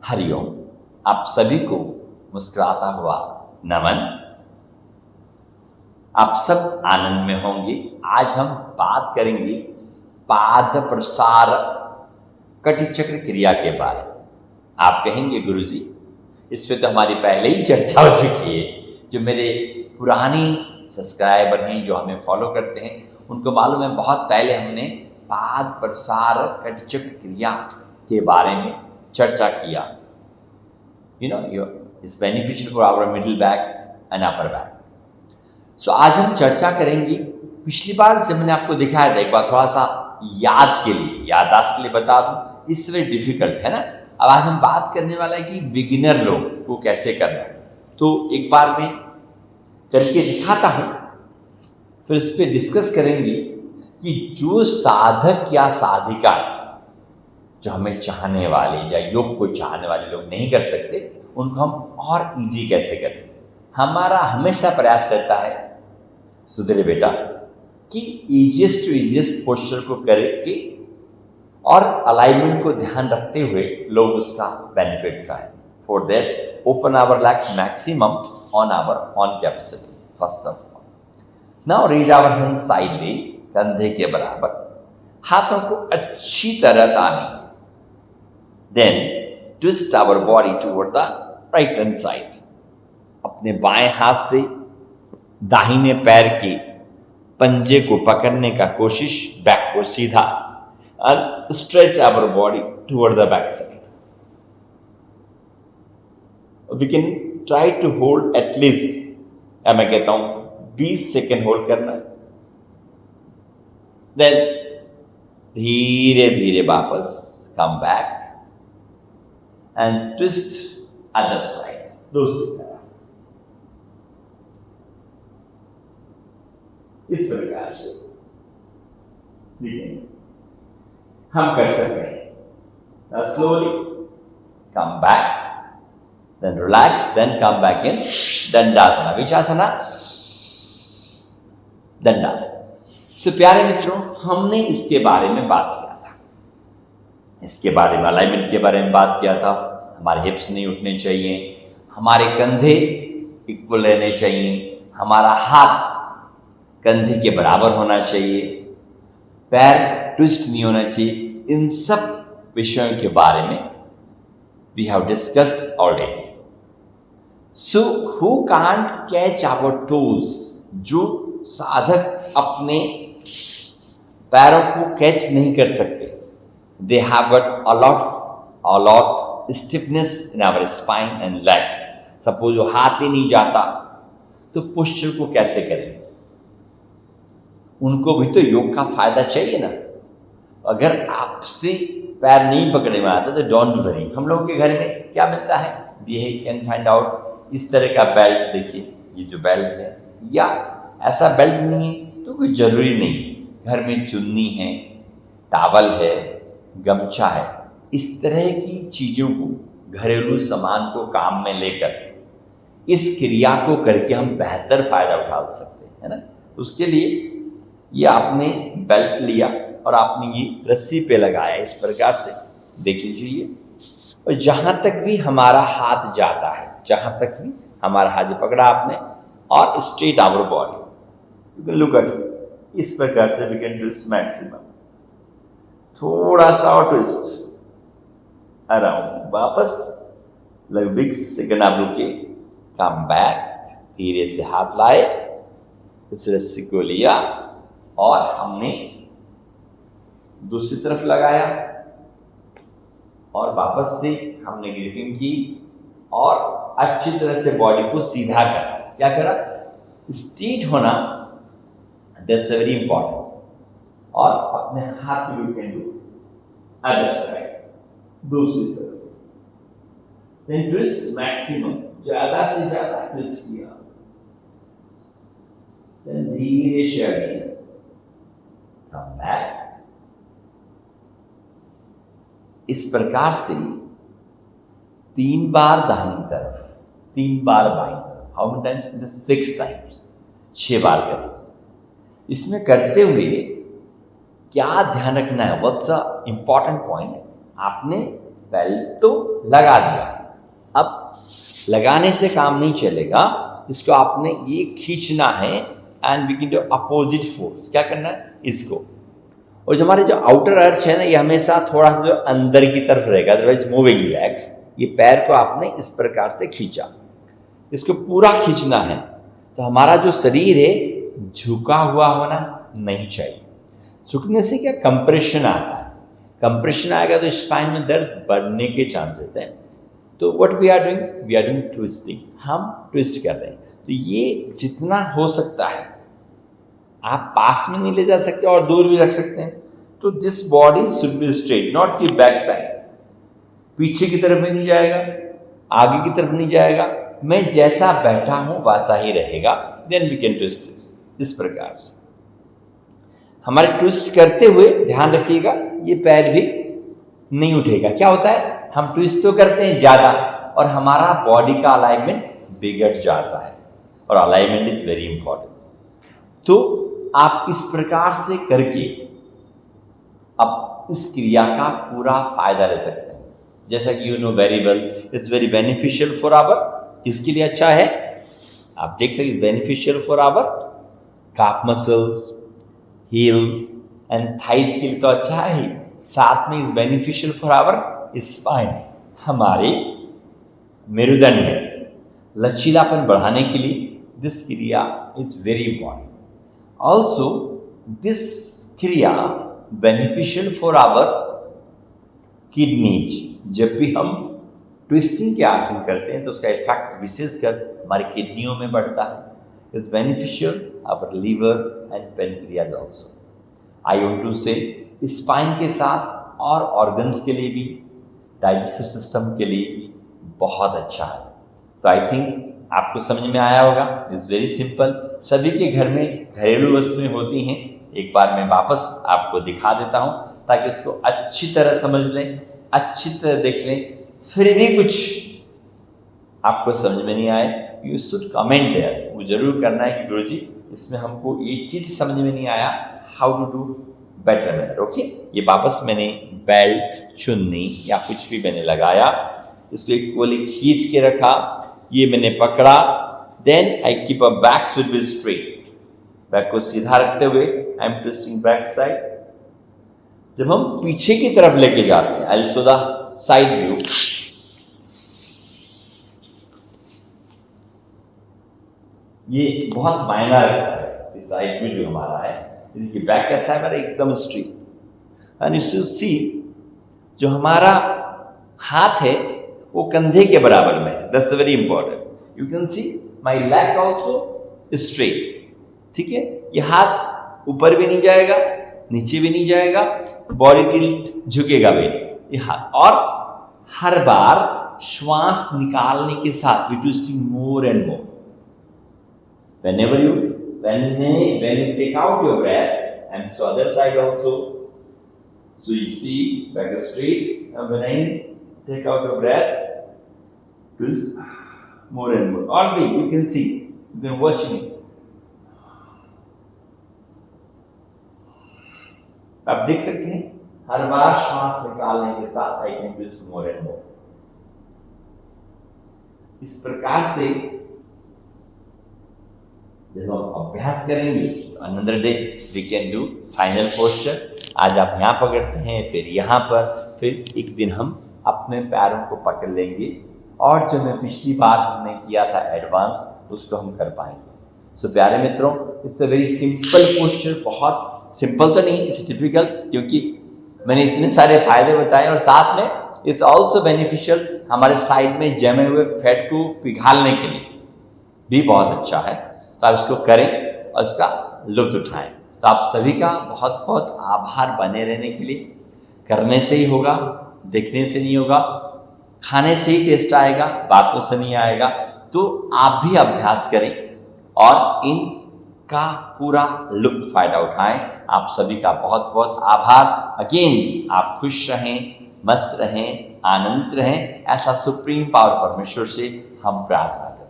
हरिओम। आप सभी को मुस्कुराता हुआ नमन। आप सब आनंद में होंगे। आज हम बात करेंगे पाद प्रसार कटिचक्र क्रिया के बारे में। आप कहेंगे गुरुजी, इस पे तो हमारी पहले ही चर्चा हो चुकी है। जो मेरे पुराने सब्सक्राइबर हैं, जो हमें फॉलो करते हैं, उनको मालूम है बहुत पहले हमने पाद प्रसार कटिचक्र क्रिया के बारे में चर्चा किया। It's beneficial for our middle back and upper back. So आज हम चर्चा करेंगे। पिछली बार जब मैंने आपको दिखाया था, एक बार थोड़ा सा याद के लिए, याददाश्त के लिए बता दूं, इससे डिफिकल्ट है ना। अब आज हम बात करने वाला है कि बिगिनर लोग को कैसे करना है। तो एक बार मैं करके दिखाता हूं, फिर इस पर डिस्कस करेंगे कि जो साधक या साधिका, जो हमें चाहने वाले या योग को चाहने वाले लोग नहीं कर सकते, उनको हम और इजी कैसे करें। हमारा हमेशा प्रयास रहता है सुधरे बेटा कि इजिएस्ट टू इजिएस्ट पोस्चर को करके और अलाइनमेंट को ध्यान रखते हुए लोग उसका बेनिफिट उठाएं। For that open our lack maximum on our on capacity. First of all, now raise our hand sideway, कंधे के बराबर, हाथों को अच्छी तरह ताने। Then twist our body toward the right hand side. अपने बाएं हाथ से दाहिने पैर के पंजे को पकड़ने का कोशिश, बैक को सीधा, and stretch our body toward the back side. We can try to hold at least, मैं कहता हूं 20 सेकेंड होल्ड करना। देन धीरे धीरे वापस come back and twist other side, दूसरी तरफ। इस प्रकार से हम कर सकते हैं। Slowly come back, then relax, then come back in Dandasana, विचासना, दंडासना। सो प्यारे मित्रों, हमने इसके बारे में बात किया था। इसके बारे में, अलाइनमेंट के बारे में बात किया था। हमारे हिप्स नहीं उठने चाहिए, हमारे कंधे इक्वल रहने चाहिए, हमारा हाथ कंधे के बराबर होना चाहिए, पैर ट्विस्ट नहीं होना चाहिए। इन सब विषयों के बारे में we have discussed already. So who can't catch our toes, जो साधक अपने पैरों को कैच नहीं कर सकते, they have got a lot stiffness in our spine and legs. Suppose वो हाथ ही नहीं जाता, तो पोस्चर को कैसे करें? उनको भी तो योग का फायदा चाहिए ना। अगर आपसे पैर नहीं पकड़े में आता तो डोंट वरी, हम लोगों के घर में क्या मिलता है, ये कैन फाइंड आउट। इस तरह का बेल्ट देखिए, ये जो बेल्ट है, या ऐसा बेल्ट नहीं है तो कोई जरूरी नहीं। घर में चुन्नी है, टावल है, गमछा है, इस तरह की चीजों को, घरेलू सामान को काम में लेकर इस क्रिया को करके हम बेहतर फायदा उठा सकते हैं, है ना। तो उसके लिए ये आपने बेल्ट लिया और आपने ये रस्सी पे लगाया इस प्रकार से, देख लीजिए ये। और जहां तक भी हमारा हाथ जाता है, जहां तक भी हमारा हाथ पकड़ा आपने, और straight our body, you can look at इस प्रकार से। वी कैन ट्विस्ट मैक्सिमम, थोड़ा सा और ट्विस्ट अराउंड, वापस लगभग 20 सेकेंड आप रुके, कम बैक, धीरे से हाथ लाए, इस रस्सी को लिया और हमने दूसरी तरफ लगाया और वापस से हमने ग्रिपिंग की और अच्छी तरह से बॉडी को सीधा करा। क्या करा? स्ट्रेट होना, दैट्स वेरी इंपॉर्टेंट। और अपने हाथ को you can do other side, दूसरी तरफ। देन ट्विस्ट मैक्सिमम, ज्यादा से ज्यादा ट्विस्ट किया, देन धीरे से अगेन कम बैक। इस प्रकार से 3 बार दाहिनी तरफ, 3 बार बाईं तरफ। How many times? 6 टाइम्स, 6 बार करें। इसमें करते हुए क्या ध्यान रखना है? What's the important point? आपने बेल्ट तो लगा दिया, अब लगाने से काम नहीं चलेगा, इसको आपने ये खींचना है and we can do opposite force. क्या करना है इसको, और जो हमारे जो आउटर अर्च है ना ये हमेशा थोड़ा सा जो अंदर की तरफ रहेगा, अदरवाइज मूविंग लेग्स। ये पैर को आपने इस प्रकार से खींचा, इसको पूरा खींचना है, तो हमारा जो शरीर है झुका हुआ होना नहीं चाहिए। झुकने से क्या कंप्रेशन आता है, कंप्रेशन आएगा तो स्पाइन में दर्द बढ़ने के चांसेस हैं। तो what we are doing twisting, हम ट्विस्ट कर रहे हैं। तो ये जितना हो सकता है आप पास में नहीं ले जा सकते और दूर भी रख सकते हैं। तो this body should be straight, not the back side, पीछे की तरफ भी नहीं जाएगा, आगे की तरफ नहीं जाएगा, मैं जैसा बैठा हूं वैसा ही रहेगा। Then we can twist this, इस प्रकार से हमारे ट्विस्ट करते हुए ध्यान रखिएगा ये पैर भी नहीं उठेगा। क्या होता है, हम ट्विस्ट तो करते हैं ज्यादा और हमारा बॉडी का अलाइनमेंट बिगड़ जाता है, और अलाइनमेंट इज वेरी इंपॉर्टेंट। तो आप इस प्रकार से करके अब इस क्रिया का पूरा फायदा ले सकते हैं। जैसा कि you know very well, it's very beneficial for our, किसके लिए अच्छा है आप देख सकते, beneficial for our calf muscles, heel and thighs के लिए तो अच्छा है ही, साथ में is beneficial for our spine, हमारे मेरुदंड में लचीलापन बढ़ाने के लिए दिस क्रिया is very important. Also this क्रिया बेनिफिशियल फॉर आवर किडनीज। जब भी हम ट्विस्टिंग के आसन करते हैं तो उसका इफेक्ट विशेषकर हमारी किडनियों में बढ़ता है। Is beneficial our liver and pancreas also. I want to say spine के साथ और ऑर्गन्स के लिए भी, डाइजेस्टिव सिस्टम के लिए भी बहुत अच्छा है। तो आई थिंक आपको समझ में आया होगा। इट्स वेरी सिंपल, सभी के घर में घरेलू वस्तुएं होती हैं। एक बार मैं वापस आपको दिखा देता हूं ताकि उसको अच्छी तरह समझ लें, अच्छी तरह देख लें। फिर भी कुछ आपको समझ में नहीं आए, यू शुड कमेंट देयर, वो जरूर करना है कि गुरुजी इसमें हमको एक चीज समझ में नहीं आया, how to do better manner. Okay, ये वापस मैंने बेल्ट, चुन्नी या कुछ भी मैंने लगाया, इसको इक्वली खींच के रखा, ये मैंने पकड़ा, then I keep a back should be straight, back को सीधा रखते हुए I am twisting back side. जब हम पीछे की तरफ लेके जाते हैं, I show the side view, ये बहुत मायना रखता है इस साइड व्यू जो हमारा है। देखिए बैक कैसा है हमारा, एकदम स्ट्रेट। एंड यू सी जो हमारा हाथ है वो कंधे के बराबर में है, that's very important. You can see my legs also straight, ठीक है। ये हाथ ऊपर भी नहीं जाएगा, नीचे भी नहीं जाएगा, बॉडी टिल्ट झुकेगा भी नहीं ये हाथ। और हर बार श्वास निकालने के साथ we twisting more and more. when you take out your breath, and so other side also, so you see back straight, and when I take out your breath, twist more and more. Already you can see, you can watch me. आप देख सकते हैं हर बार श्वास निकालने के साथ I can twist more and more. इस प्रकार से जब हम अभ्यास करेंगे another day we can do final posture. आज आप यहाँ पकड़ते हैं, फिर यहाँ पर, फिर एक दिन हम अपने पैरों को पकड़ लेंगे और जो मैं पिछली बार हमने किया था एडवांस, उसको हम कर पाएंगे। सो प्यारे मित्रों, it's a very simple posture, बहुत सिंपल तो नहीं, इट्स टिपिकल, क्योंकि मैंने इतने सारे फायदे बताए और साथ में इट्स ऑल्सो बेनिफिशियल हमारे साइड में जमे हुए फैट को पिघालने के लिए भी बहुत अच्छा है। तो आप इसको करें और इसका लुत्फ उठाएं। तो आप सभी का बहुत बहुत आभार बने रहने के लिए। करने से ही होगा, देखने से नहीं होगा, खाने से ही टेस्ट आएगा, बातों से नहीं आएगा। तो आप भी अभ्यास करें और इनका पूरा लुत्फ फायदा उठाएं। आप सभी का बहुत बहुत आभार। अगेन आप खुश रहें, मस्त रहें, आनंदित रहें, ऐसा सुप्रीम पावर परमेश्वर से हम प्रार्थना करें।